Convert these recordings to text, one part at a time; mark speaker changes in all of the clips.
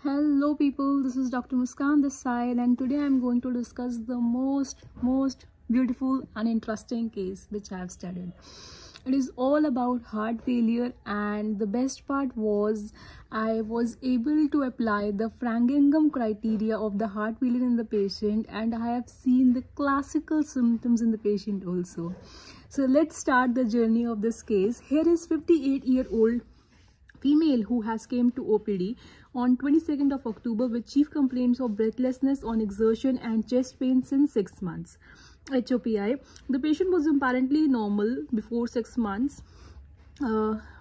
Speaker 1: Hello people, this is Dr. Muskaan this side, and today I'm going to discuss the most beautiful and interesting case which I have studied. It is all about heart failure, and the best part was I was able to apply the Framingham criteria of the heart failure in the patient, and I have seen the classical symptoms in the patient also. So let's start the journey of this case. Here is 58-year-old female who has came to OPD on 22nd of October with chief complaints of breathlessness on exertion and chest pain since 6 months. HOPI. The patient was apparently normal before 6 months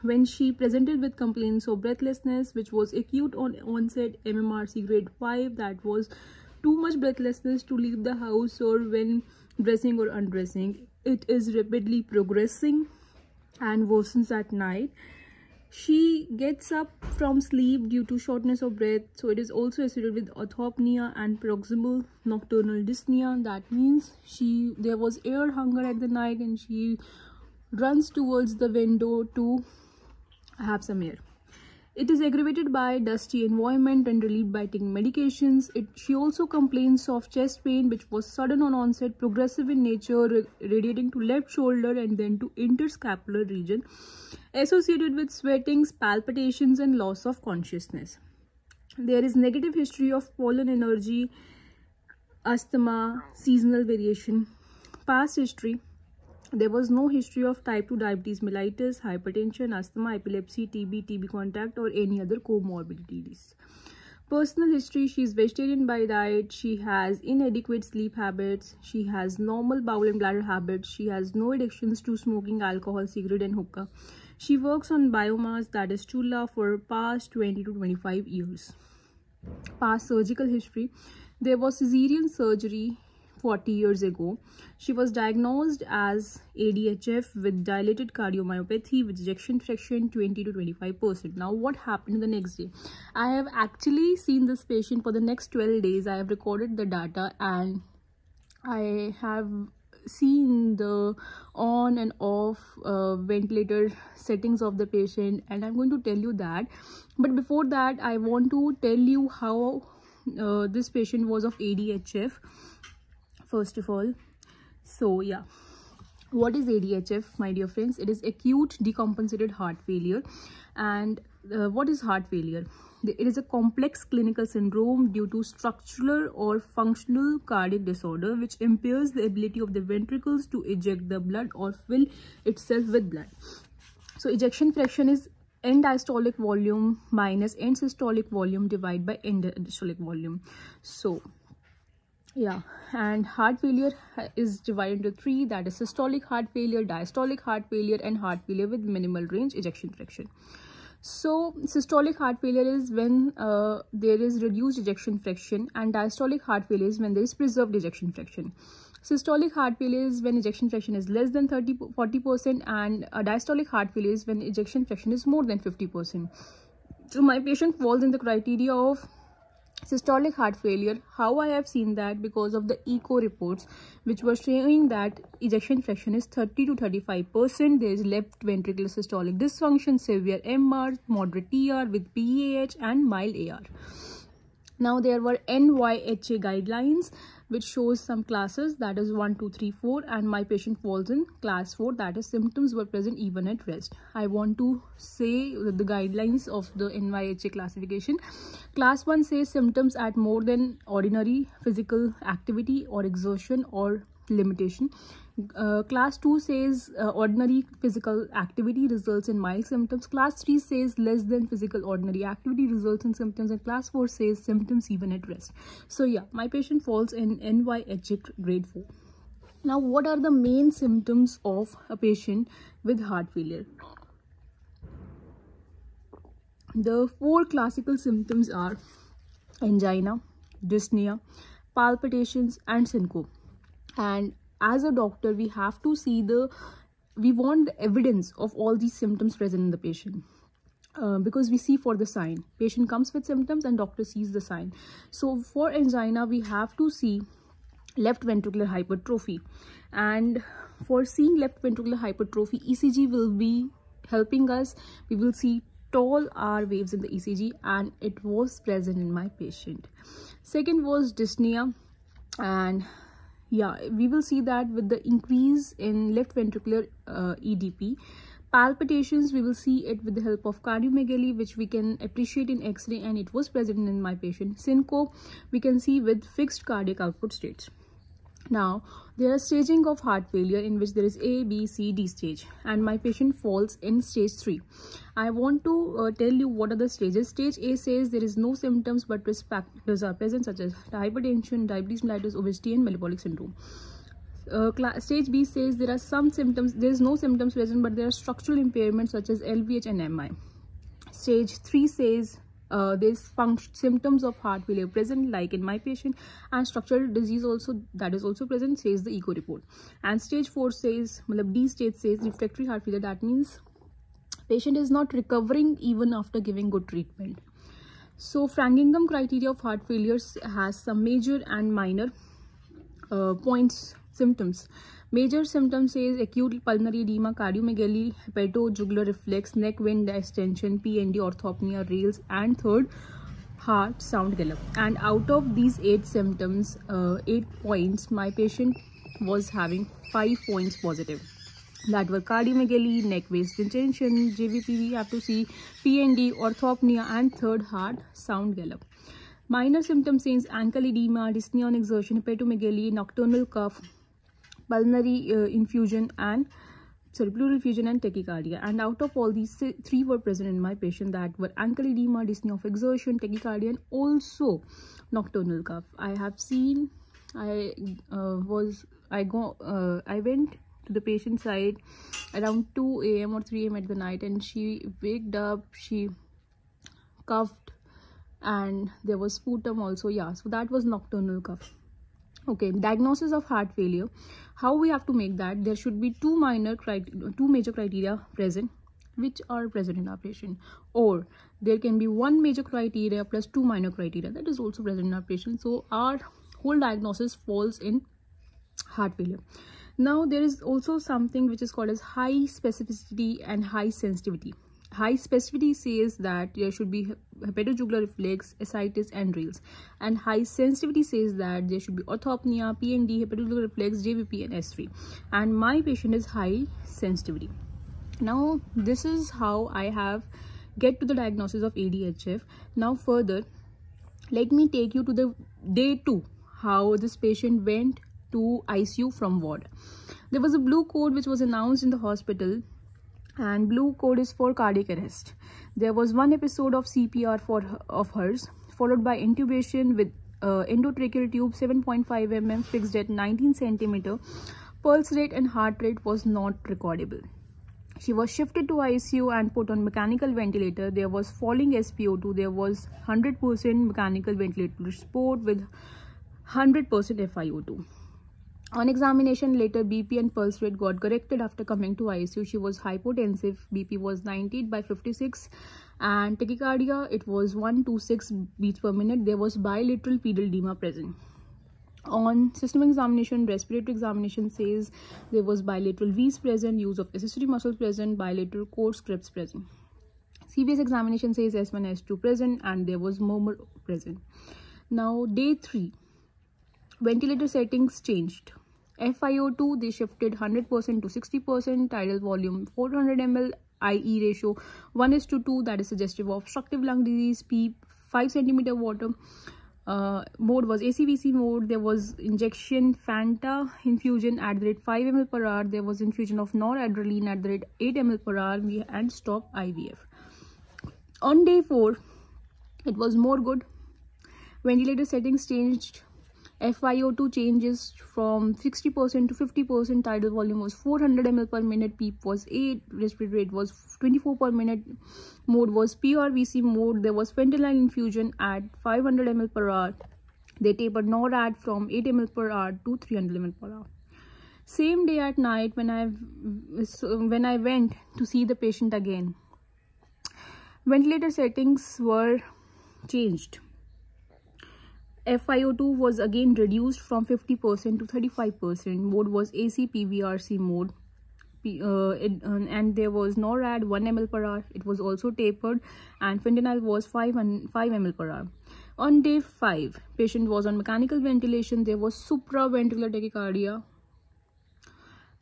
Speaker 1: when she presented with complaints of breathlessness, which was acute on onset MMRC grade 5. That was too much breathlessness to leave the house or when dressing or undressing. It is rapidly progressing and worsens at night. She gets up from sleep due to shortness of breath, so it is also associated with orthopnea and proximal nocturnal dyspnea. That means there was air hunger at the night and she runs towards the window to have some air. It is aggravated by dusty environment and relieved by taking medications. She also complains of chest pain, which was sudden on onset, progressive in nature, radiating to left shoulder and then to interscapular region, associated with sweatings, palpitations, and loss of consciousness. There is negative history of pollen allergy, asthma, seasonal variation. Past history. There was no history of type 2 diabetes mellitus, hypertension, asthma, epilepsy, TB contact, or any other comorbidities. Personal history. She is vegetarian by diet. She has inadequate sleep habits. She has normal bowel and bladder habits. She has no addictions to smoking, alcohol, cigarette, and hookah. She works on biomass, that is chula, for past 20 to 25 years. Past surgical history. There was cesarean surgery 40 years ago. She was diagnosed as ADHF with dilated cardiomyopathy with ejection fraction 20 to 25%. Now what happened the next day? I have actually seen this patient for the next 12 days. I have recorded the data and I have seen the on and off ventilator settings of the patient, and I'm going to tell you that. But before that, I want to tell you how this patient was of ADHF first of all. So yeah, what is ADHF, my dear friends? It is acute decompensated heart failure. And what is heart failure? It is a complex clinical syndrome due to structural or functional cardiac disorder which impairs the ability of the ventricles to eject the blood or fill itself with blood. So ejection fraction is end diastolic volume minus end systolic volume divided by end diastolic volume. So yeah, and heart failure is divided into 3, that is systolic heart failure, diastolic heart failure, and heart failure with minimal range ejection fraction. So systolic heart failure is when there is reduced ejection fraction, and diastolic heart failure is when there is preserved ejection fraction. Systolic heart failure is when ejection fraction is less than 40%, and diastolic heart failure is when ejection fraction is more than 50%. So my patient falls in the criteria of systolic heart failure. How I have seen that? Because of the echo reports which were showing that ejection fraction is 30 to 35%. There is left ventricular systolic dysfunction, severe MR, moderate TR with PAH, and mild AR. Now there were NYHA guidelines which shows some classes, that is 1, 2, 3, 4, and my patient falls in class 4, that is symptoms were present even at rest. I want to say the guidelines of the NYHA classification. Class 1 says symptoms at more than ordinary physical activity or exertion or limitation. Class 2 says ordinary physical activity results in mild symptoms. Class 3 says less than physical ordinary activity results in symptoms, and class 4 says symptoms even at rest. So yeah, my patient falls in NYHA grade 4. Now what are the main symptoms of a patient with heart failure? The 4 classical symptoms are angina, dyspnea, palpitations, and syncope. And as a doctor, we have to see we want the evidence of all these symptoms present in the patient, because we see for the sign. Patient comes with symptoms and doctor sees the sign. So for angina, we have to see left ventricular hypertrophy, and for seeing left ventricular hypertrophy, ECG will be helping us. We will see tall R waves in the ECG, and it was present in my patient. Second was dyspnea, and yeah, we will see that with the increase in left ventricular EDP. Palpitations, we will see it with the help of cardiomegaly, which we can appreciate in X-ray, and it was present in my patient. Syncope, we can see with fixed cardiac output states. Now, there are staging of heart failure in which there is A, B, C, D stage, and my patient falls in stage 3. I want to tell you what are the stages. Stage A says there is no symptoms but risk factors are present, such as hypertension, diabetes mellitus, obesity, and metabolic syndrome. Stage B says there are some symptoms, there is no symptoms present, but there are structural impairments such as LVH and MI. Stage 3 says there's symptoms of heart failure present, like in my patient, and structural disease also, that is also present, says the echo report. And stage 4 says, D stage says refractory heart failure. That means patient is not recovering even after giving good treatment. So Framingham criteria of heart failures has some major and minor points. Symptoms. Major symptoms says acute pulmonary edema, cardiomegaly, hepatojugular reflex, neck vein distension, PND, orthopnea, rales, and third, heart sound gallop. And out of these 8 symptoms, 8 points, my patient was having 5 points positive. That were cardiomegaly, neck vein distension, JVP, we have to see, PND, orthopnea, and third, heart sound gallop. Minor symptoms says ankle edema, dyspnea on exertion, hepatomegaly, nocturnal cough, pulmonary infusion, and pleural effusion and tachycardia. And out of all these, 3 were present in my patient, that were ankle edema, dyspnea of exertion, tachycardia, and also nocturnal cough. I have seen, I went to the patient's side around 2 AM or 3 AM at the night, and she waked up, she coughed, and there was sputum also. Yeah, so that was nocturnal cough. Okay, diagnosis of heart failure. How we have to make that? There should be two major criteria present, which are present in our patient, or there can be 1 major criteria plus 2 minor criteria that is also present in our patient. So our whole diagnosis falls in heart failure. Now there is also something which is called as high specificity and high sensitivity. High specificity says that there should be hepatojugular reflex, ascites, and rales, and high sensitivity says that there should be orthopnea, PND, hepatojugular reflex, JVP, and S3. And my patient is high sensitivity. Now this is how I have get to the diagnosis of ADHF. Now further, let me take you to the day 2, how this patient went to ICU from ward. There was a blue code which was announced in the hospital, and blue code is for cardiac arrest. There was 1 episode of CPR of hers, followed by intubation with endotracheal tube 7.5 mm fixed at 19 cm. Pulse rate and heart rate was not recordable. She was shifted to ICU and put on mechanical ventilator. There was falling SpO2. There was 100% mechanical ventilator support with 100% FiO2. On examination later, BP and pulse rate got corrected after coming to ICU. She was hypotensive. BP was 98/56, and tachycardia, it was 126 beats per minute. There was bilateral pedal edema present. On system examination, respiratory examination says there was bilateral V's present, use of accessory muscles present, bilateral core scripts present. CVS examination says S1, S2 present, and there was murmur present. Now day 3, ventilator settings changed. FiO2, they shifted 100% to 60%, tidal volume 400 ml, IE ratio 1:2, that is suggestive of obstructive lung disease, P 5 cm water. Mode was ACVC mode. There was injection Fanta infusion at the rate 5 ml per hour. There was infusion of noradrenaline at the rate 8 ml per hour, and stop IVF. On day 4, it was more good. Ventilator settings changed. FiO2 changes from 60% to 50%. Tidal volume was 400 ml per minute. PEEP was 8. Respiratory rate was 24 per minute. Mode was PRVC mode. There was fentanyl infusion at 500 ml per hour. They tapered NORAD from 8 ml per hour to 300 ml per hour. Same day at night, when I went to see the patient again, ventilator settings were changed. FiO2 was again reduced from 50% to 35%. Mode was AC PVRC mode. and there was NORAD 1 ml per hour. It was also tapered, and fentanyl was 5 ml per hour. On day 5, patient was on mechanical ventilation. There was supraventricular tachycardia.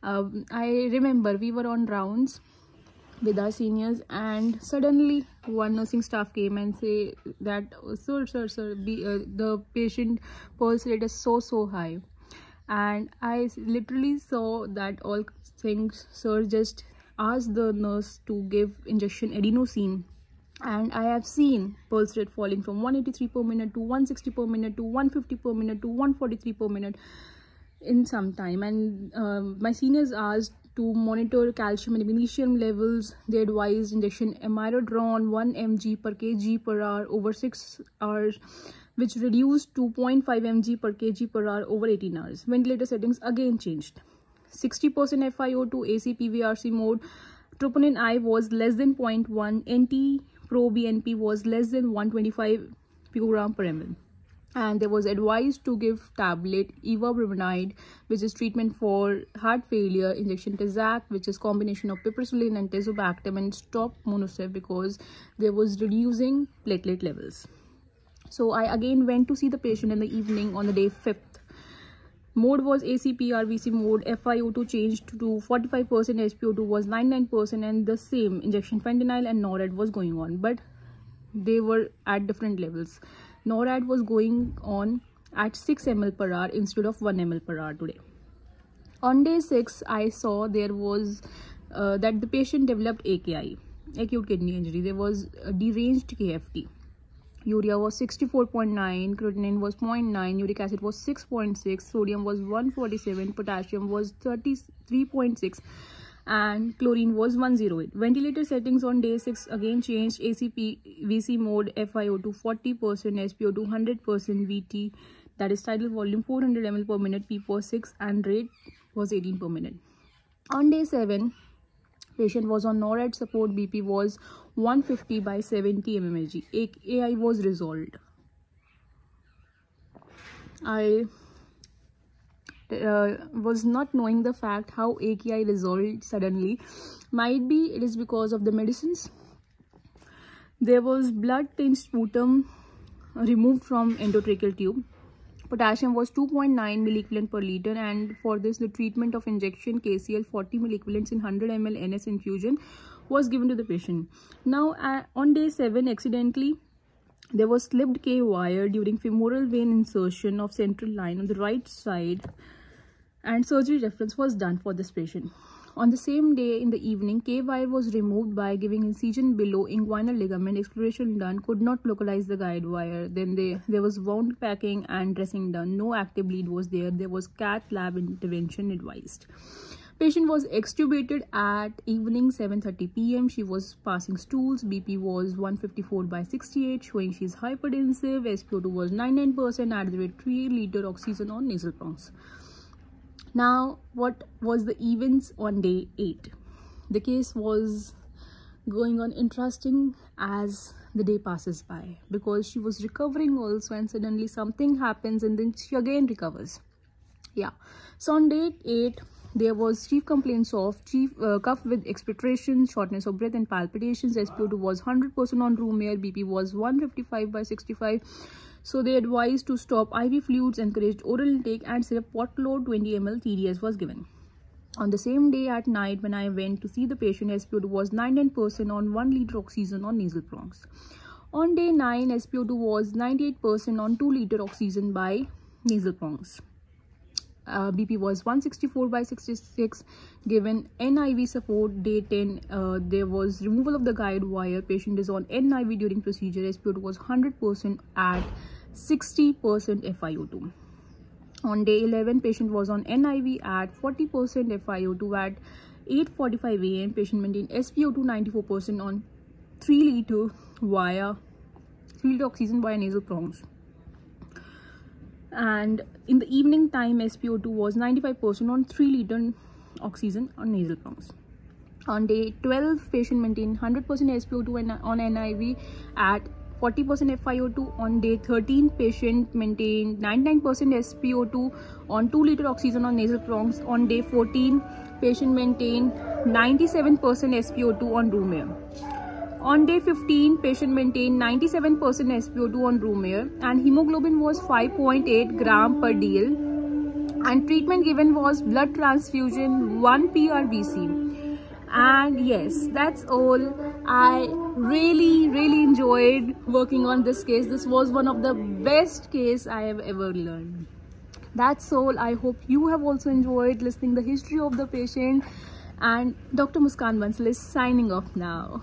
Speaker 1: I remember we were on rounds with our seniors, and suddenly one nursing staff came and say that, sir, the patient pulse rate is so high. And I literally saw that all things. Sir just asked the nurse to give injection adenosine, and I have seen pulse rate falling from 183 per minute to 160 per minute to 150 per minute to 143 per minute in some time. And my seniors asked to monitor calcium and magnesium levels. They advised injection amiodarone 1 mg per kg per hour over 6 hours, which reduced to 0.5 mg per kg per hour over 18 hours. Ventilator settings again changed. 60% FiO2 AC-PVRC mode. Troponin I was less than 0.1. NT-proBNP was less than 125 picogram per ml. And there was advised to give tablet ivabrutinib, which is treatment for heart failure, injection Tazac, which is combination of piperacillin and tazobactam, and stop Monosef because there was reducing platelet levels. So I again went to see the patient in the evening on the day 5th. Mode was AC-PRVC mode. FiO2 changed to 45%, SpO2 was 99%, and the same injection fentanyl and NORAD was going on, but they were at different levels. NORAD was going on at 6 ml per hour instead of 1 ml per hour today. On day 6, I saw there was that the patient developed AKI, acute kidney injury. There was a deranged KFT. Urea was 64.9, creatinine was 0.9, uric acid was 6.6, sodium was 147, potassium was 33.6, and chlorine was 108. Ventilator settings on day 6 again changed. AC-PVC mode, FiO2 40%, SpO2 100%, VT, that is tidal volume 400 ml per minute, P was 6, and rate was 18 per minute. On day 7, patient was on NORAD support. BP was 150 by 70 mmHg. AI was resolved. I was not knowing the fact how AKI resolved suddenly. Might be it is because of the medicines. There was blood tinged sputum removed from endotracheal tube. Potassium was 2.9 milliequivalent per liter, and for this the treatment of injection KCl 40 milliequivalents in 100 ml NS infusion was given to the patient. Now on day 7, accidentally there was slipped K wire during femoral vein insertion of central line on the right side, and surgery reference was done for this patient. On the same day in the evening, K wire was removed by giving incision below inguinal ligament. Exploration done, could not localize the guide wire. Then there was wound packing and dressing done. No active bleed was there. There was cath lab intervention advised. Patient was extubated at evening 7:30 p.m. She was passing stools. BP was 154 by 68, showing she is hypertensive. SpO2 was 99%. Added weight 3 liter oxygen on nasal prongs. Now, what was the events on day 8? The case was going on interesting as the day passes by, because she was recovering also, and suddenly something happens and then she again recovers. Yeah. So on day 8, there was chief complaints of cough with expectoration, shortness of breath and palpitations. SpO2 was 100% on room air. BP was 155 by 65. So they advised to stop IV fluids, encouraged oral intake, and syrup pot load 20 ml TDS was given. On the same day at night, when I went to see the patient, SpO2 was 99% on 1 liter oxygen on nasal prongs. On day 9, SpO2 was 98% on 2 liter oxygen by nasal prongs. BP was 164 by 66, given NIV support. Day 10, there was removal of the guide wire. Patient is on NIV during procedure. SpO2 was 100% at 60% FiO2. On day 11, patient was on NIV at 40% FiO2 at 8:45 AM. Patient maintained SpO2 94% on 3 liter oxygen via nasal prongs. And in the evening time, SpO2 was 95% on 3 liter oxygen on nasal prongs. On day 12, patient maintained 100% SpO2 on NIV at 40% FiO2. On day 13, patient maintained 99% SpO2 on 2 liter oxygen on nasal prongs. On day 14, patient maintained 97% SpO2 on room air. On day 15, patient maintained 97% SpO2 on room air and hemoglobin was 5.8 gram per dl, and treatment given was blood transfusion 1 PRBC. And yes, that's all. I really enjoyed working on this case. This was one of the best case I have ever learned. That's all. I hope you have also enjoyed listening the history of the patient. And Dr. Muskaan Bansal is signing off now.